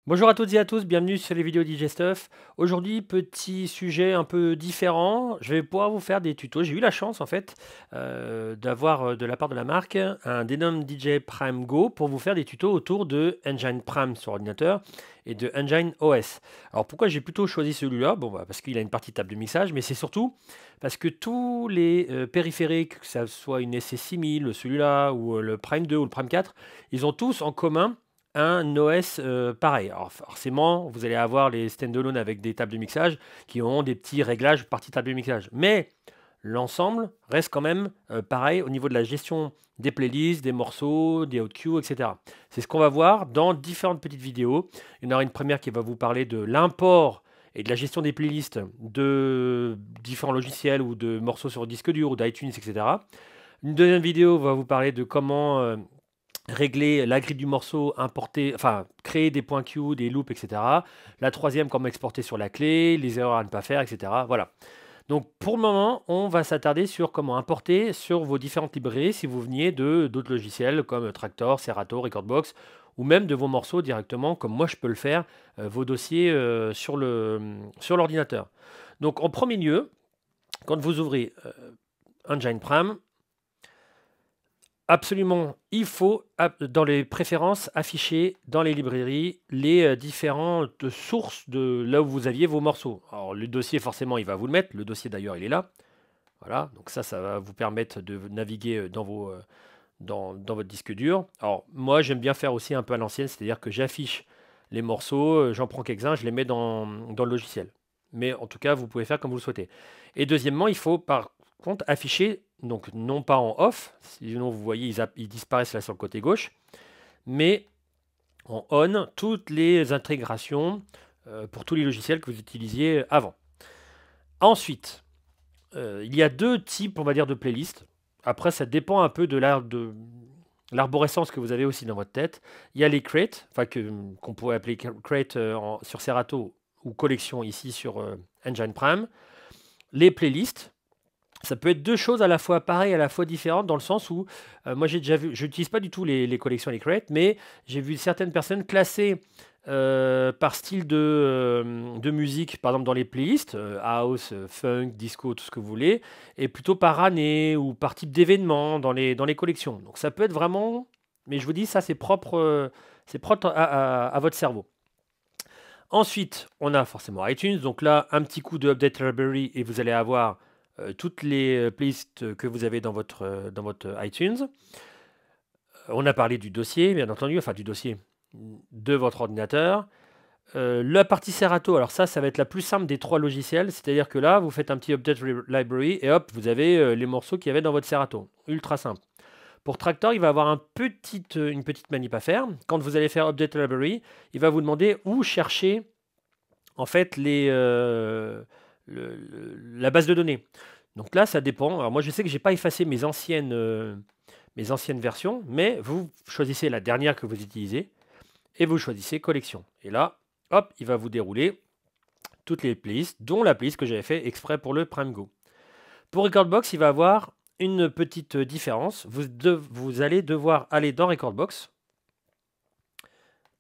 Bonjour à toutes et à tous, bienvenue sur les vidéos DJ Stuff. Aujourd'hui, petit sujet un peu différent. Je vais pouvoir vous faire des tutos. J'ai eu la chance en fait d'avoir de la part de la marque un Denon DJ Prime Go pour vous faire des tutos autour de Engine Prime sur ordinateur et de Engine OS. Alors pourquoi j'ai plutôt choisi celui-là? Bon, bah, parce qu'il a une partie table de mixage, mais c'est surtout parce que tous les périphériques, que ça soit une SC6000, celui-là ou le Prime 2 ou le Prime 4, ils ont tous en commun un OS pareil. Alors forcément, vous allez avoir les standalone avec des tables de mixage qui auront des petits réglages partie table de mixage. Mais l'ensemble reste quand même pareil au niveau de la gestion des playlists, des morceaux, des hot queues, etc. C'est ce qu'on va voir dans différentes petites vidéos. Il y en aura une première qui va vous parler de l'import et de la gestion des playlists de différents logiciels ou de morceaux sur disque dur ou d'iTunes, etc. Une deuxième vidéo va vous parler de comment régler la grille du morceau, importer, enfin créer des points Q, des loops, etc. La troisième, comment exporter sur la clé, les erreurs à ne pas faire, etc. Voilà. Donc pour le moment, on va s'attarder sur comment importer sur vos différentes librairies si vous veniez de d'autres logiciels comme Traktor, Serato, Recordbox ou même de vos morceaux directement comme moi je peux le faire, vos dossiers sur l'ordinateur. Donc en premier lieu, quand vous ouvrez Engine Prime, absolument, il faut dans les préférences afficher dans les librairies les différentes sources de là où vous aviez vos morceaux. Alors le dossier forcément il va vous le mettre, le dossier d'ailleurs il est là. Voilà, donc ça va vous permettre de naviguer dans votre disque dur. Alors moi j'aime bien faire aussi un peu à l'ancienne, c'est-à-dire que j'affiche les morceaux, j'en prends quelques-uns, je les mets dans le logiciel. Mais en tout cas vous pouvez faire comme vous le souhaitez. Et deuxièmement, il faut par contre afficher, donc non pas en off, sinon vous voyez ils disparaissent là sur le côté gauche, mais en on toutes les intégrations pour tous les logiciels que vous utilisiez avant. Ensuite, il y a deux types, on va dire, de playlists. Après, ça dépend un peu de l'arborescence que vous avez aussi dans votre tête. Il y a les crates, enfin qu'on pourrait appeler crate sur Serato ou collection ici sur Engine Prime. Les playlists, ça peut être deux choses à la fois pareilles, à la fois différentes, dans le sens où moi j'ai déjà vu, je n'utilise pas du tout les collections, les crates, mais j'ai vu certaines personnes classer par style de musique, par exemple dans les playlists, house, funk, disco, tout ce que vous voulez, et plutôt par année ou par type d'événement dans les collections. Donc ça peut être vraiment, mais je vous dis, ça c'est propre à votre cerveau. Ensuite, on a forcément iTunes. Donc là, un petit coup de Update Library et vous allez avoir toutes les playlists que vous avez dans votre iTunes. On a parlé du dossier, bien entendu, enfin du dossier de votre ordinateur. La partie Serato, alors ça va être la plus simple des trois logiciels. C'est-à-dire que là, vous faites un petit Update Library et hop, vous avez les morceaux qu'il y avait dans votre Serato. Ultra simple. Pour Traktor, il va avoir une petite manip à faire. Quand vous allez faire Update Library, il va vous demander où chercher en fait la base de données. Donc là, ça dépend. Alors moi, je sais que j'ai pas effacé mes anciennes versions, mais vous choisissez la dernière que vous utilisez et vous choisissez collection. Et là, hop, il va vous dérouler toutes les playlists, dont la playlist que j'avais fait exprès pour le Prime Go. Pour Recordbox, il va avoir une petite différence. Vous allez devoir aller dans Recordbox,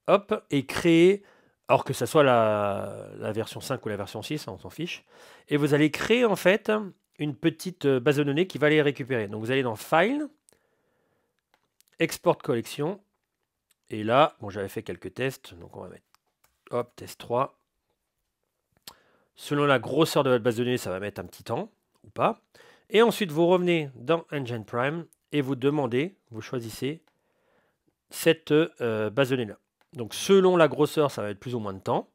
hop, et créer, alors que ce soit la version 5 ou la version 6, on s'en fiche, et vous allez créer en fait une petite base de données qui va les récupérer. Donc vous allez dans File, Export Collection, et là, bon, j'avais fait quelques tests, donc on va mettre, hop, test 3. Selon la grosseur de votre base de données, ça va mettre un petit temps, ou pas. Et ensuite, vous revenez dans Engine Prime, et vous choisissez cette base de données-là. Donc selon la grosseur, ça va être plus ou moins de temps.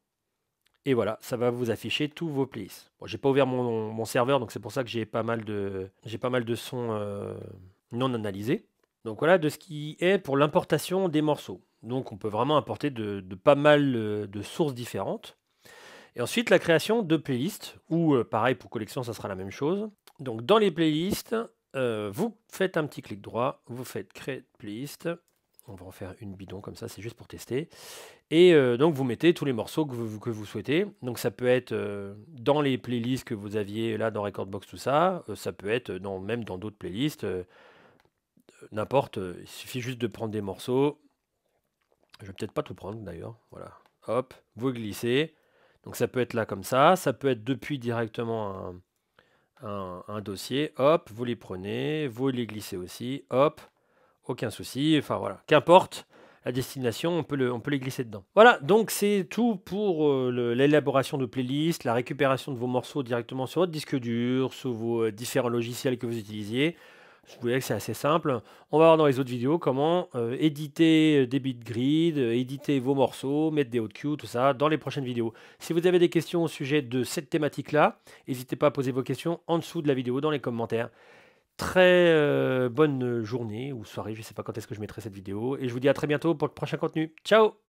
Et voilà, ça va vous afficher tous vos playlists. Bon, j'ai pas ouvert mon serveur, donc c'est pour ça que j'ai pas mal de sons non analysés. Donc voilà de ce qui est pour l'importation des morceaux. Donc on peut vraiment importer de pas mal de sources différentes. Et ensuite la création de playlists, ou pareil pour collection, ça sera la même chose. Donc dans les playlists, vous faites un petit clic droit, vous faites créer playlist. On va en faire une bidon comme ça, c'est juste pour tester. Et donc vous mettez tous les morceaux que vous souhaitez. Donc ça peut être dans les playlists que vous aviez là dans Recordbox, tout ça. Ça peut être même dans d'autres playlists. N'importe, il suffit juste de prendre des morceaux. Je vais peut-être pas tout prendre d'ailleurs. Voilà. hop, vous glissez. Donc ça peut être là comme ça peut être depuis directement un dossier, hop, vous les prenez, vous les glissez aussi, hop, aucun souci, enfin voilà, qu'importe la destination, on peut les glisser dedans. Voilà, donc c'est tout pour l'élaboration de playlists, la récupération de vos morceaux directement sur votre disque dur, sur vos différents logiciels que vous utilisiez. Je vous dirais que c'est assez simple. On va voir dans les autres vidéos comment éditer des bitgrid, éditer vos morceaux, mettre des hot cues, tout ça, dans les prochaines vidéos. Si vous avez des questions au sujet de cette thématique-là, n'hésitez pas à poser vos questions en dessous de la vidéo, dans les commentaires. Très bonne journée ou soirée, je ne sais pas quand est-ce que je mettrai cette vidéo. Et je vous dis à très bientôt pour le prochain contenu. Ciao!